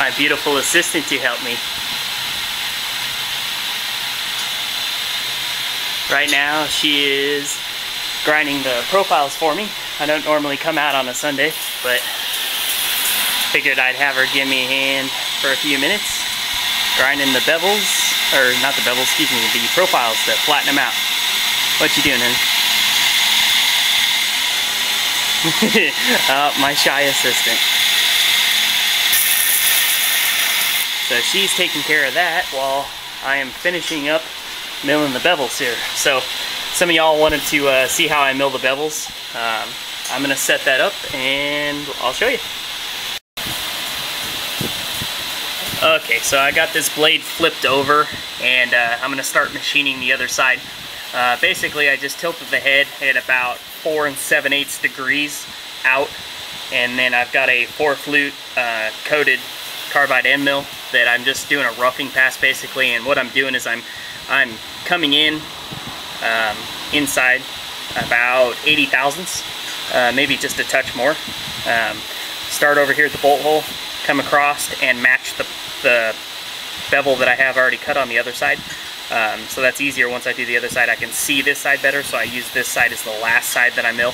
my beautiful assistant to help me. Right now she is grinding the profiles for me. I don't normally come out on a Sunday, but figured I'd have her give me a hand for a few minutes, grinding the bevels, or not the bevels, excuse me, the profiles to flatten them out. What you doing, honey? My shy assistant. So she's taking care of that while I am finishing up milling the bevels here. So some of y'all wanted to see how I mill the bevels. I'm gonna set that up and I'll show you. Okay, so I got this blade flipped over and I'm gonna start machining the other side. Basically I just tilted the head at about 4 7/8 degrees out, and then I've got a 4-flute coated carbide end mill that I'm just doing a roughing pass basically, and what I'm doing is I'm coming in inside about 80 thousandths, maybe just a touch more. Start over here at the bolt hole, come across and match the bevel that I have already cut on the other side. So that's easier. Once I do the other side, I can see this side better, so I use this side as the last side that I mill.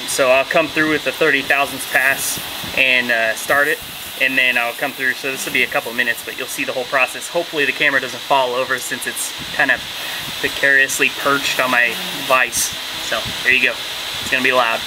So I'll come through with the 30 thousandths pass and start it, and then I'll come through. So this will be a couple minutes, but you'll see the whole process. Hopefully the camera doesn't fall over since it's kind of precariously perched on my vise. So there you go. It's gonna be loud.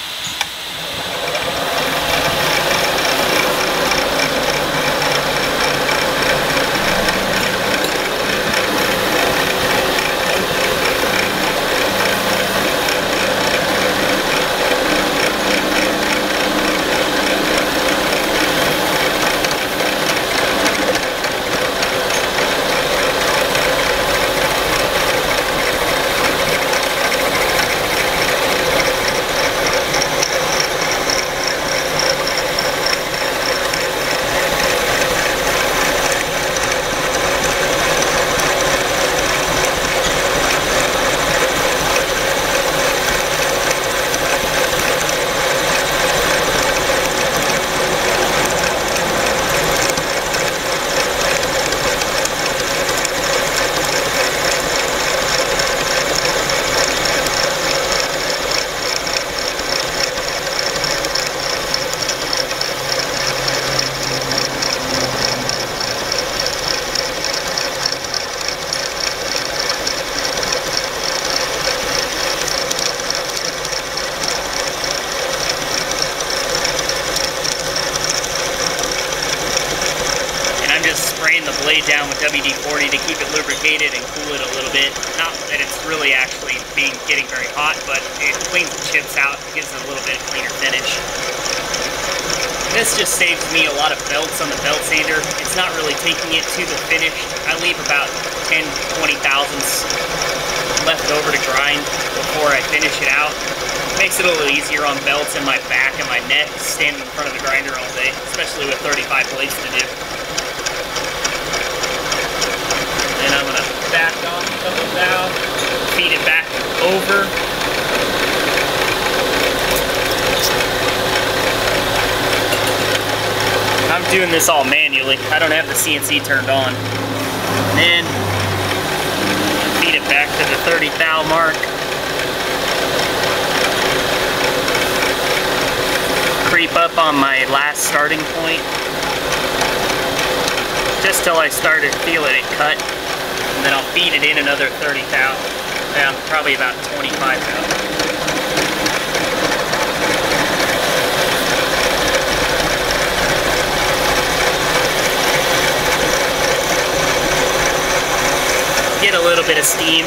The blade down with WD-40 to keep it lubricated and cool it a little bit. Not that it's really actually getting very hot, but it cleans the chips out, gives it a little bit cleaner finish. This just saves me a lot of belts on the belt sander. It's not really taking it to the finish. I leave about 10-20 thousandths left over to grind before I finish it out. Makes it a little easier on belts and my back and my neck standing in front of the grinder all day, especially with 35 blades to do. And I'm going to back off of the valve, feed it back over. I'm doing this all manually. I don't have the CNC turned on. And then feed it back to the 30 thou mark. Creep up on my last starting point, just till I started feeling it cut. And then I'll feed it in another 30 thou, down probably about 25 thou. Get a little bit of steam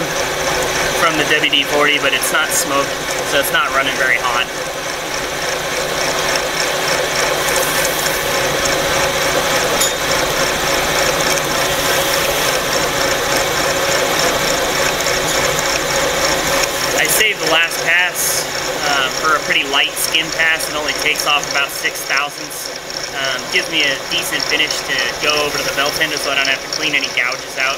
from the WD-40, but it's not smoked, so it's not running very hot. Save the last pass for a pretty light skin pass. It only takes off about 6 thousandths. Gives me a decent finish to go over to the belt tender so I don't have to clean any gouges out.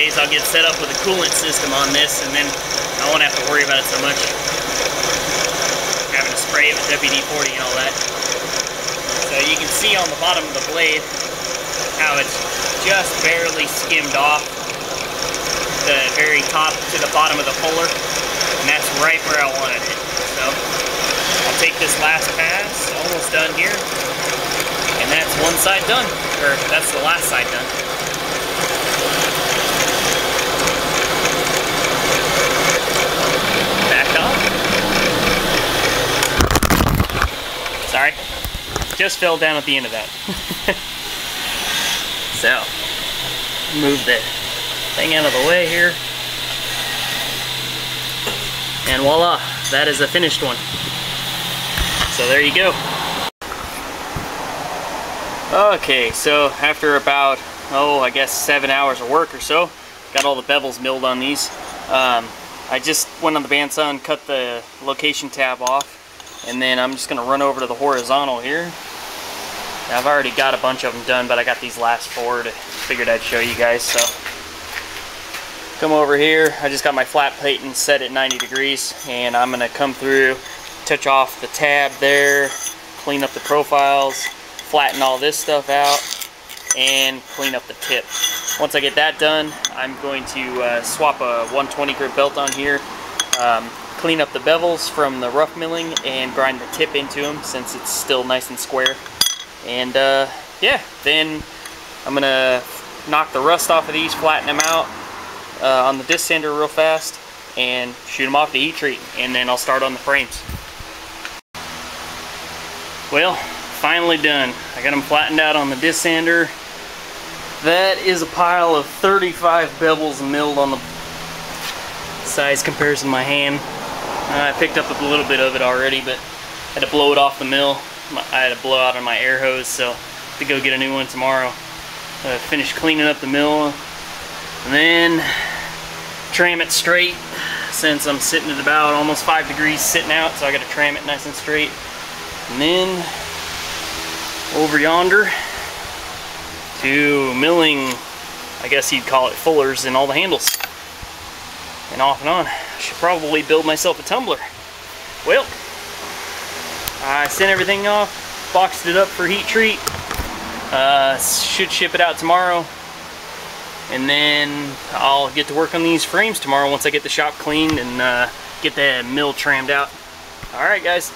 days I'll get set up with a coolant system on this, and then I won't have to worry about it so much. Having to spray it with WD-40 and all that. So you can see on the bottom of the blade how it's just barely skimmed off the very top to the bottom of the puller, and that's right where I wanted it. So I'll take this last pass, almost done here, and that's one side done, or that's the last side done. Back off. Sorry, just fell down at the end of that. So, move the thing out of the way here. And voila, that is a finished one. So there you go. Okay, so after about, I guess 7 hours of work or so, got all the bevels milled on these. I just went on the bandsaw, cut the location tab off, and then I'm just gonna run over to the horizontal here. I've already got a bunch of them done, but I got these last 4 that figured I'd show you guys. So come over here. I just got my flat plate and set at 90 degrees, and I'm gonna come through, touch off the tab there, clean up the profiles, flatten all this stuff out, and clean up the tip. Once I get that done, I'm going to swap a 120 grit belt on here, clean up the bevels from the rough milling, and grind the tip into them since it's still nice and square. And yeah, then I'm gonna knock the rust off of these, flatten them out on the disc sander real fast, and shoot them off to heat treat, and then I'll start on the frames. Well, finally done. I got them flattened out on the disc sander. That is a pile of 35 bevels milled on the size comparison to my hand. I picked up a little bit of it already, but I had to blow it off the mill. I had to blow out on my air hose, so to go get a new one tomorrow. Finish cleaning up the mill, and then tram it straight since I'm sitting at about almost 5 degrees sitting out, so I got to tram it nice and straight. And then over yonder to milling, I guess you'd call it fullers, and all the handles. And off and on. I should probably build myself a tumbler. Well, I sent everything off, boxed it up for heat treat. Should ship it out tomorrow, and then I'll get to work on these frames tomorrow once I get the shop cleaned and get the mill trammed out. Alright guys,